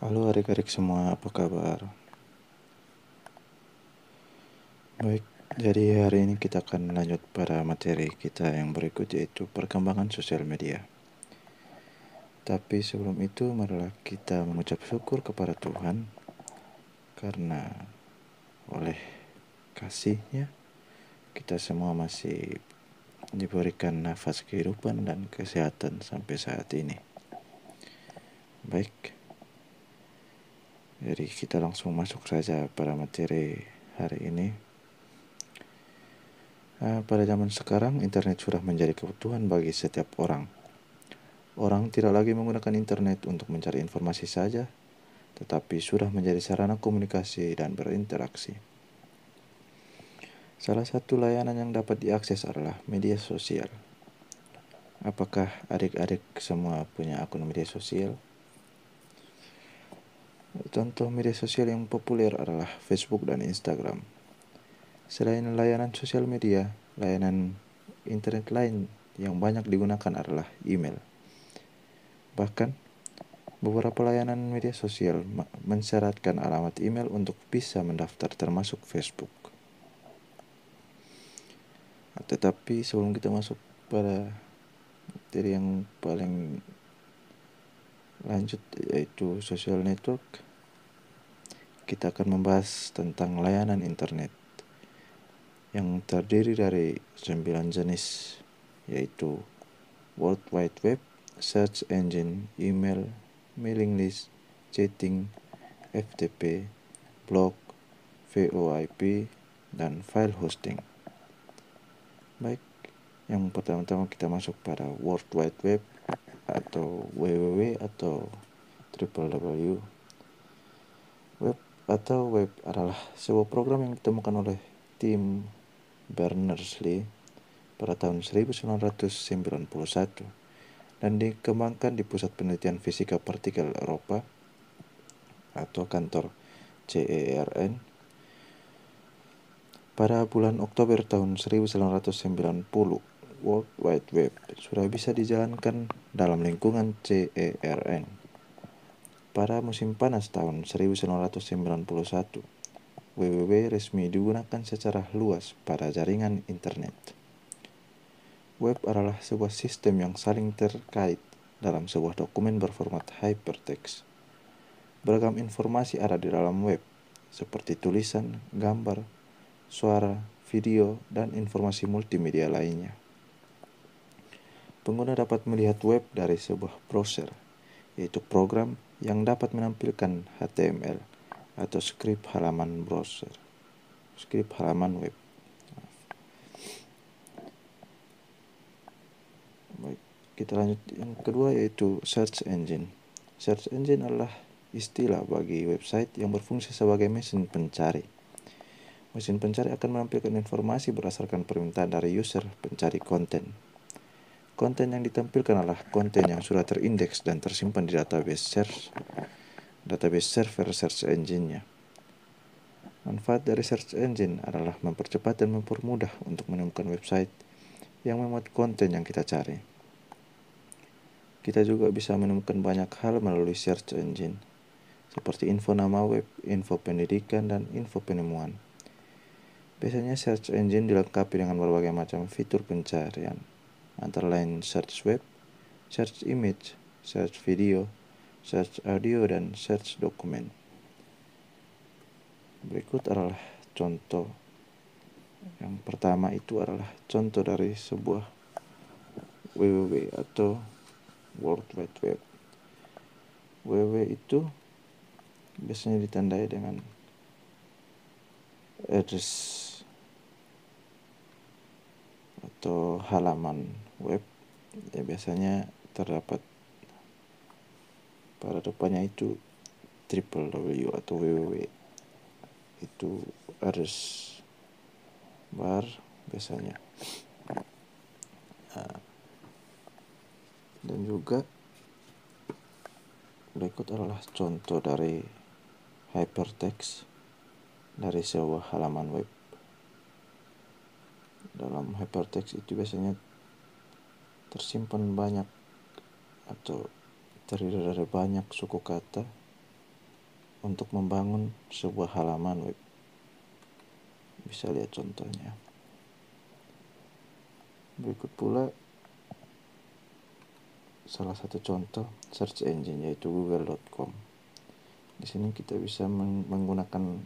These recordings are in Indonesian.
Halo adik-adik semua, apa kabar? Baik, jadi hari ini kita akan lanjut pada materi kita yang berikut, yaitu perkembangan sosial media. Tapi sebelum itu, marilah kita mengucap syukur kepada Tuhan karena oleh kasih-Nya kita semua masih diberikan nafas kehidupan dan kesehatan sampai saat ini. Baik, jadi kita langsung masuk saja pada materi hari ini. Pada zaman sekarang, internet sudah menjadi kebutuhan bagi setiap orang. Orang tidak lagi menggunakan internet untuk mencari informasi saja, tetapi sudah menjadi sarana komunikasi dan berinteraksi. Salah satu layanan yang dapat diakses adalah media sosial. Apakah adik-adik semua punya akun media sosial? Contoh media sosial yang populer adalah Facebook dan Instagram. Selain layanan sosial media, layanan internet lain yang banyak digunakan adalah email. Bahkan, beberapa layanan media sosial mensyaratkan alamat email untuk bisa mendaftar termasuk Facebook. Tetapi sebelum kita masuk pada materi yang paling lanjut, yaitu social network, kita akan membahas tentang layanan internet yang terdiri dari 9 jenis, yaitu World Wide Web, Search Engine, Email, Mailing List, Chatting, FTP, Blog, VoIP, dan File Hosting. Baik, yang pertama-tama kita masuk pada World Wide Web atau www atau www. Web atau web adalah sebuah program yang ditemukan oleh Tim Berners-Lee pada tahun 1991 dan dikembangkan di Pusat Penelitian Fisika Partikel Eropa atau kantor CERN pada bulan Oktober tahun 1990. World Wide Web sudah bisa dijalankan dalam lingkungan CERN. Pada musim panas tahun 1991, www resmi digunakan secara luas pada jaringan internet. Web adalah sebuah sistem yang saling terkait dalam sebuah dokumen berformat hypertext. Beragam informasi ada di dalam web, seperti tulisan, gambar, suara, video, dan informasi multimedia lainnya. Pengguna dapat melihat web dari sebuah browser, yaitu program yang dapat menampilkan HTML atau skrip halaman browser, skrip halaman web. Baik, kita lanjut yang kedua, yaitu search engine. Search engine adalah istilah bagi website yang berfungsi sebagai mesin pencari. Mesin pencari akan menampilkan informasi berdasarkan permintaan dari user pencari konten. Konten yang ditampilkan adalah konten yang sudah terindeks dan tersimpan di database server search engine-nya. Manfaat dari search engine adalah mempercepat dan mempermudah untuk menemukan website yang memuat konten yang kita cari. Kita juga bisa menemukan banyak hal melalui search engine, seperti info nama web, info pendidikan, dan info penemuan. Biasanya search engine dilengkapi dengan berbagai macam fitur pencarian, antara lain search web, search image, search video, search audio, dan search dokumen. Berikut adalah contoh. Yang pertama itu adalah contoh dari sebuah www atau World Wide Web. www itu biasanya ditandai dengan address atau halaman web, ya biasanya terdapat pada depannya itu www atau www, itu address bar biasanya. Dan juga berikut adalah contoh dari hypertext dari sebuah halaman web. Dalam hypertext itu biasanya tersimpan banyak atau terdiri dari banyak suku kata untuk membangun sebuah halaman web. Bisa lihat contohnya. Berikut pula salah satu contoh search engine, yaitu google.com. Di sini kita bisa menggunakan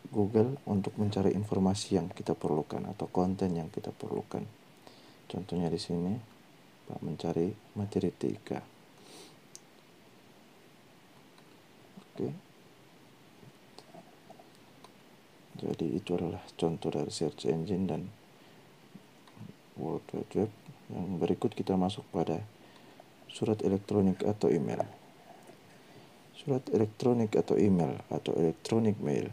Google untuk mencari informasi yang kita perlukan atau konten yang kita perlukan. Contohnya di sini, Pak mencari materi TIK. Oke. Jadi itu adalah contoh dari search engine dan World Wide Web. Yang berikut kita masuk pada surat elektronik atau email. Surat elektronik atau email atau electronic mail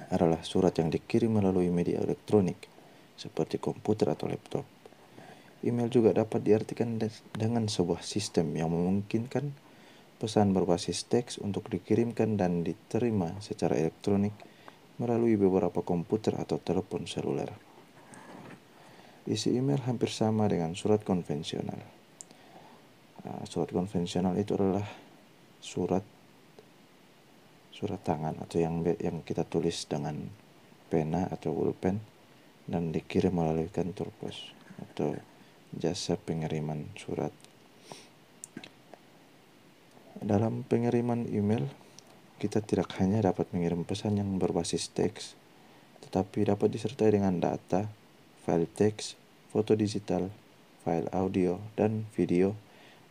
adalah surat yang dikirim melalui media elektronik seperti komputer atau laptop. Email juga dapat diartikan dengan sebuah sistem yang memungkinkan pesan berbasis teks untuk dikirimkan dan diterima secara elektronik melalui beberapa komputer atau telepon seluler. Isi email hampir sama dengan surat konvensional. Surat konvensional itu adalah surat tangan atau yang kita tulis dengan pena atau pulpen dan dikirim melalui kantor pos atau jasa pengiriman surat. Dalam pengiriman email, kita tidak hanya dapat mengirim pesan yang berbasis teks, tetapi dapat disertai dengan data, file teks, foto digital, file audio, dan video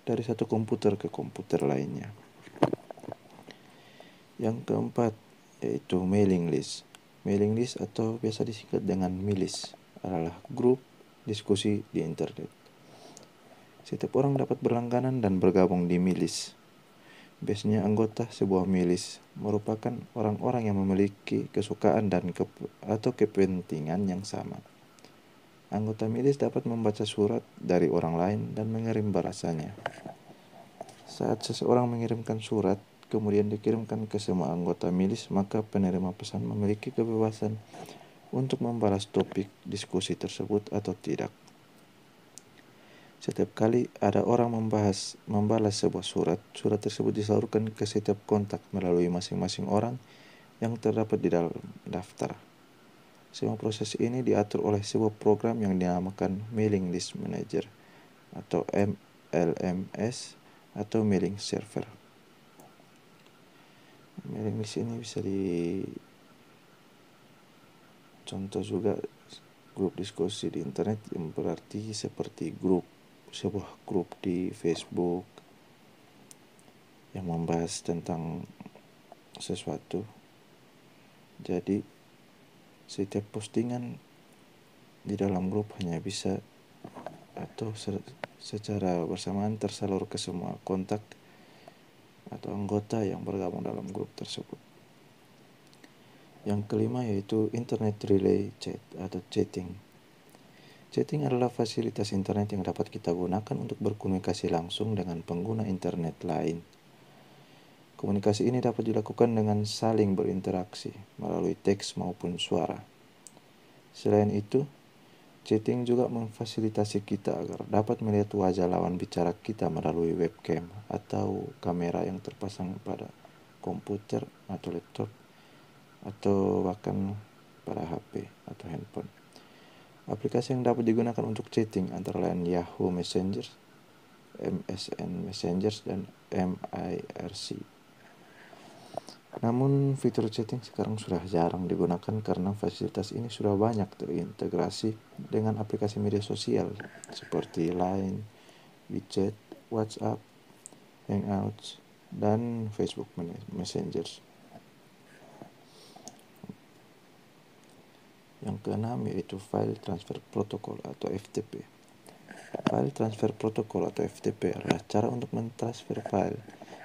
dari satu komputer ke komputer lainnya. Yang keempat, yaitu mailing list. Mailing list atau biasa disingkat dengan milis adalah grup diskusi di internet. Setiap orang dapat berlangganan dan bergabung di milis. Biasanya anggota sebuah milis merupakan orang-orang yang memiliki kesukaan dan atau kepentingan yang sama. Anggota milis dapat membaca surat dari orang lain dan mengirim balasannya. Saat seseorang mengirimkan surat, kemudian dikirimkan ke semua anggota milis, maka penerima pesan memiliki kebebasan untuk membalas topik diskusi tersebut atau tidak. Setiap kali ada orang membalas sebuah surat tersebut disalurkan ke setiap kontak melalui masing-masing orang yang terdapat di dalam daftar. Semua proses ini diatur oleh sebuah program yang dinamakan Mailing List Manager atau MLMS atau Mailing Server. Mailing list ini bisa contoh juga grup diskusi di internet, yang berarti seperti sebuah grup di Facebook yang membahas tentang sesuatu. Jadi setiap postingan di dalam grup hanya bisa atau secara bersamaan tersalur ke semua kontak atau anggota yang bergabung dalam grup tersebut. Yang kelima yaitu Internet Relay Chat atau chatting. Chatting adalah fasilitas internet yang dapat kita gunakan untuk berkomunikasi langsung dengan pengguna internet lain. Komunikasi ini dapat dilakukan dengan saling berinteraksi melalui teks maupun suara. Selain itu, chatting juga memfasilitasi kita agar dapat melihat wajah lawan bicara kita melalui webcam atau kamera yang terpasang pada komputer atau laptop atau bahkan pada HP atau handphone. Aplikasi yang dapat digunakan untuk chatting antara lain Yahoo Messenger, MSN Messenger, dan MIRC. Namun fitur chatting sekarang sudah jarang digunakan karena fasilitas ini sudah banyak terintegrasi dengan aplikasi media sosial seperti Line, WeChat, WhatsApp, Hangouts, dan Facebook Messenger. Yang keenam yaitu File Transfer Protocol atau FTP. File Transfer Protocol atau FTP adalah cara untuk mentransfer file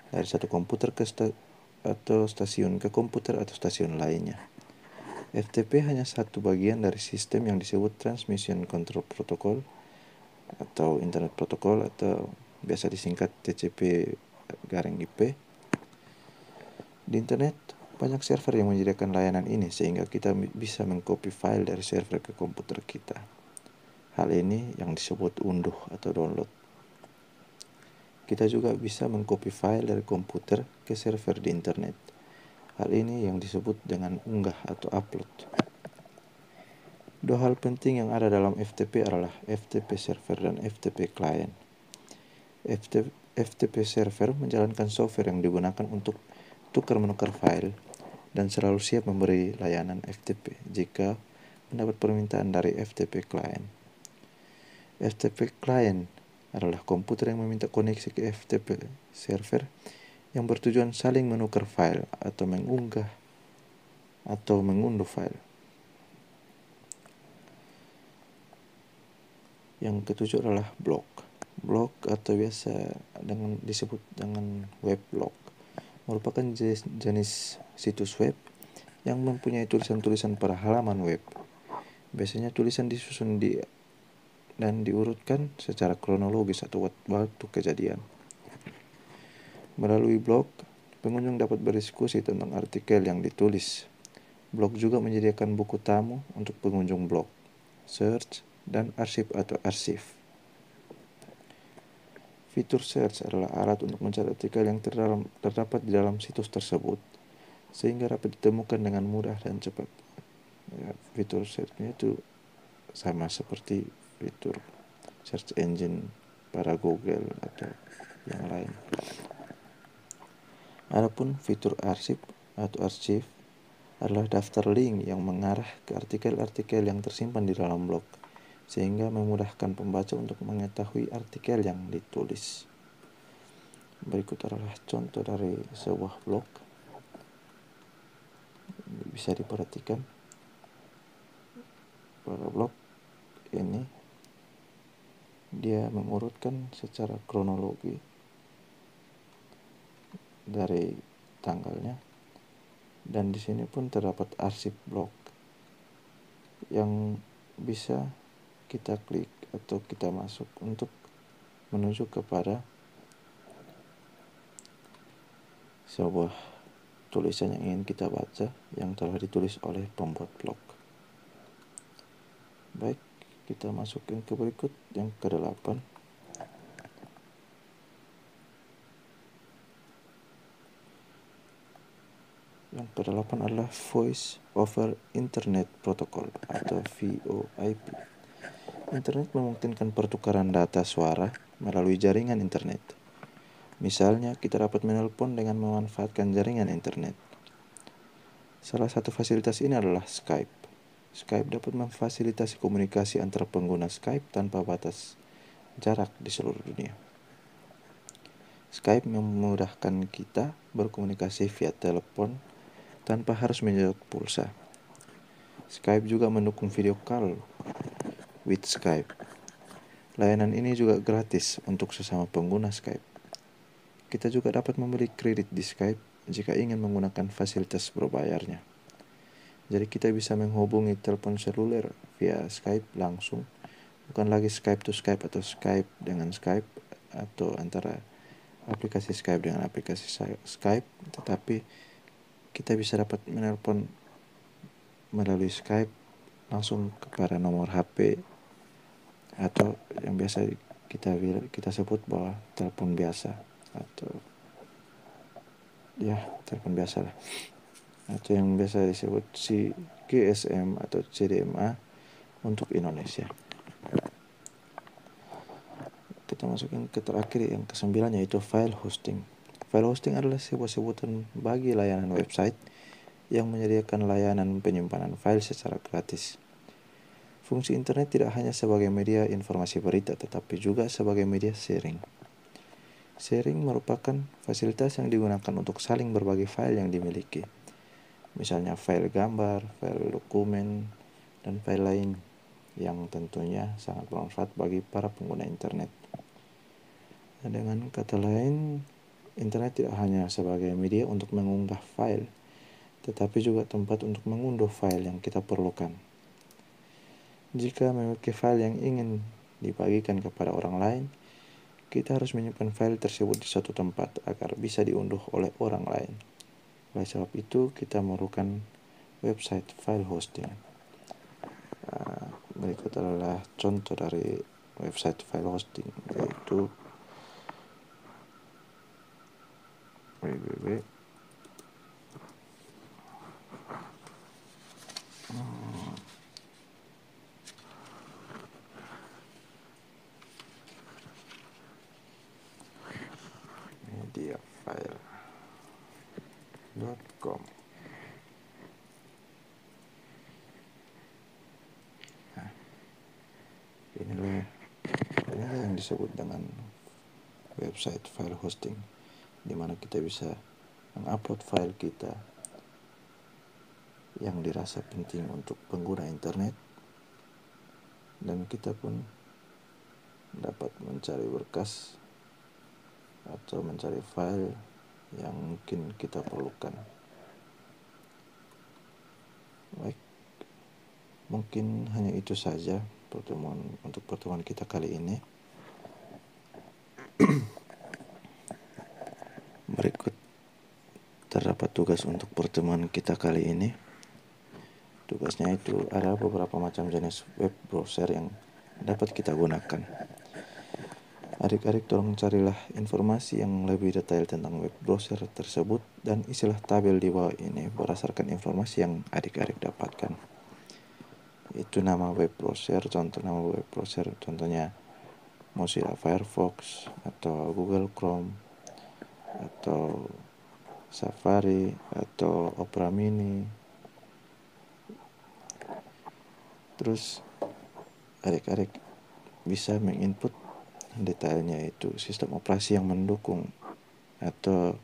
dari satu komputer ke stasiun ke komputer atau stasiun lainnya. FTP hanya satu bagian dari sistem yang disebut Transmission Control Protocol atau Internet Protocol atau biasa disingkat TCP/IP. Di internet, banyak server yang menyediakan layanan ini sehingga kita bisa mengcopy file dari server ke komputer kita. Hal ini yang disebut unduh atau download. Kita juga bisa mengcopy file dari komputer ke server di internet. Hal ini yang disebut dengan unggah atau upload. Dua hal penting yang ada dalam FTP adalah FTP server dan FTP client. FTP server menjalankan software yang digunakan untuk tukar-menukar file dan selalu siap memberi layanan FTP jika mendapat permintaan dari FTP client. FTP client adalah komputer yang meminta koneksi ke FTP server yang bertujuan saling menukar file atau mengunggah atau mengunduh file. Yang ketujuh adalah blog. Blog atau biasa disebut dengan weblog merupakan jenis situs web yang mempunyai tulisan-tulisan pada halaman web. Biasanya tulisan disusun dan diurutkan secara kronologis atau waktu kejadian. Melalui blog, pengunjung dapat berdiskusi tentang artikel yang ditulis. Blog juga menyediakan buku tamu untuk pengunjung blog, search, dan arsip atau arsip. Fitur search adalah alat untuk mencari artikel yang terdapat di dalam situs tersebut, sehingga dapat ditemukan dengan mudah dan cepat. Ya, fitur search-nya itu sama seperti fitur search engine pada Google atau yang lain. Adapun fitur arsip atau arsip adalah daftar link yang mengarah ke artikel-artikel yang tersimpan di dalam blog, sehingga memudahkan pembaca untuk mengetahui artikel yang ditulis. Berikut adalah contoh dari sebuah blog. Bisa diperhatikan pada blog ini dia mengurutkan secara kronologi dari tanggalnya, dan di sini pun terdapat arsip blog yang bisa kita klik atau kita masuk untuk menuju kepada sebuah tulisan yang ingin kita baca yang telah ditulis oleh pembuat blog. Baik, kita masukin ke berikut yang ke-8. Yang ke-8 adalah Voice over Internet Protocol atau VoIP. Internet memungkinkan pertukaran data suara melalui jaringan internet. Misalnya, kita dapat menelpon dengan memanfaatkan jaringan internet. Salah satu fasilitas ini adalah Skype. Skype dapat memfasilitasi komunikasi antara pengguna Skype tanpa batas jarak di seluruh dunia. Skype memudahkan kita berkomunikasi via telepon tanpa harus menjadi pulsa. Skype juga mendukung video call with Skype. Layanan ini juga gratis untuk sesama pengguna Skype. Kita juga dapat membeli kredit di Skype jika ingin menggunakan fasilitas berbayarnya. Jadi kita bisa menghubungi telepon seluler via Skype langsung, bukan lagi Skype to Skype atau Skype dengan Skype atau antara aplikasi Skype dengan aplikasi Skype, tetapi kita bisa dapat menelpon melalui Skype langsung kepada nomor HP atau yang biasa kita sebut bahwa telepon biasa atau ya telepon biasa lah, atau yang biasa disebut GSM atau CDMA untuk Indonesia. Kita masukin ke terakhir yang ke-9, yaitu file hosting. File hosting adalah sebuah sebutan bagi layanan website yang menyediakan layanan penyimpanan file secara gratis. Fungsi internet tidak hanya sebagai media informasi berita, tetapi juga sebagai media sharing. Sharing merupakan fasilitas yang digunakan untuk saling berbagi file yang dimiliki. Misalnya file gambar, file dokumen, dan file lain yang tentunya sangat bermanfaat bagi para pengguna internet. Dengan kata lain, internet tidak hanya sebagai media untuk mengunggah file, tetapi juga tempat untuk mengunduh file yang kita perlukan. Jika memiliki file yang ingin dibagikan kepada orang lain, kita harus menyimpan file tersebut di suatu tempat agar bisa diunduh oleh orang lain. Oleh sebab itu, kita memerlukan website file hosting. Berikut adalah contoh dari website file hosting, yaitu www mediafile.com. Nah, inilah yang disebut dengan website file hosting, di mana kita bisa mengupload file kita yang dirasa penting untuk pengguna internet, dan kita pun dapat mencari berkas atau mencari file yang mungkin kita perlukan. Baik, mungkin hanya itu saja untuk pertemuan kita kali ini. Berikut terdapat tugas untuk pertemuan kita kali ini. Tugasnya itu ada beberapa macam jenis web browser yang dapat kita gunakan. Adik-adik tolong carilah informasi yang lebih detail tentang web browser tersebut dan isilah tabel di bawah ini berdasarkan informasi yang adik-adik dapatkan. Itu nama web browser, contohnya Mozilla Firefox atau Google Chrome atau Safari atau Opera Mini. Terus adik-adik bisa menginput detailnya, itu sistem operasi yang mendukung atau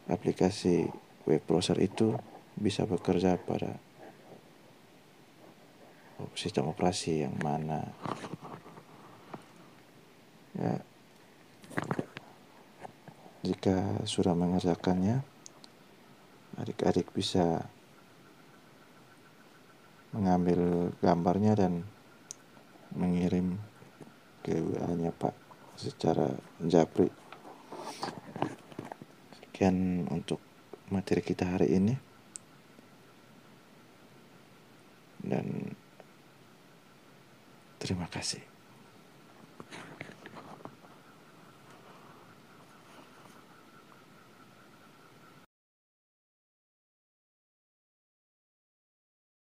aplikasi web browser itu bisa bekerja pada sistem operasi yang mana. Ya, jika sudah mengerjakannya, adik-adik bisa mengambil gambarnya dan mengirim ke WA-nya Pak secara japri. Sekian untuk materi kita hari ini, dan terima kasih.